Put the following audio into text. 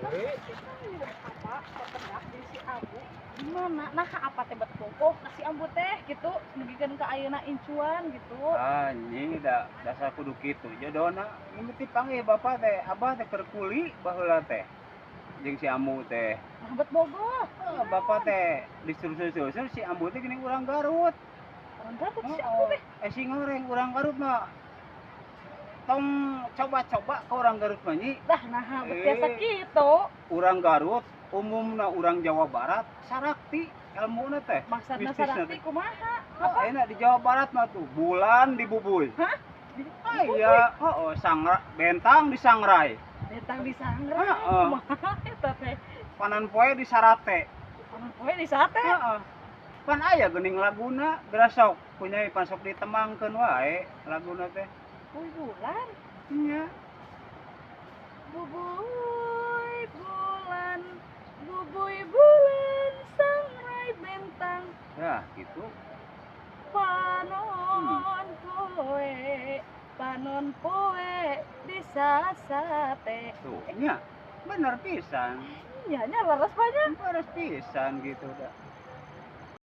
Apa peternak di si Abu gimana nah apa teh betul nasi ambu teh gitu negikeun ka ayeuna incuan gitu. Anjing dasar kudu kitu jadona mimiti panggil bapak teh abah teh keur kuli baheula teh jeung si Ambu teh. Nah bet bogoh Bapak teh disuruh-suruh si Ambu teh gini urang Garut. orang Garut si Abu teh Si ngoreng urang Garut mah tong coba-coba ke orang Garut mah nyi. dah nah biasa gitu Urang Garut umumna urang Jawa Barat sarakti ilmuna teh. maksudna Mistisna sarakti teh. kumaha apa Enak di Jawa Barat mah tuh bulan dibubui. hah Iya, bentang disangrai. datang di sangrai Heeh. kumaha eta teh Panan poe di Sarate. panon poe di sate Heeh. Pan aya geuning laguna, geura sok punyai pan sok ditemangkeun wae laguna teh. Buy bulan Nya. bubuy bulan bubuy bulan sangrai bentang Ya, gitu. panon poe di sasate Tuh, nya. Bener pisan. iya nya laras banyak Beres pisan gitu dah.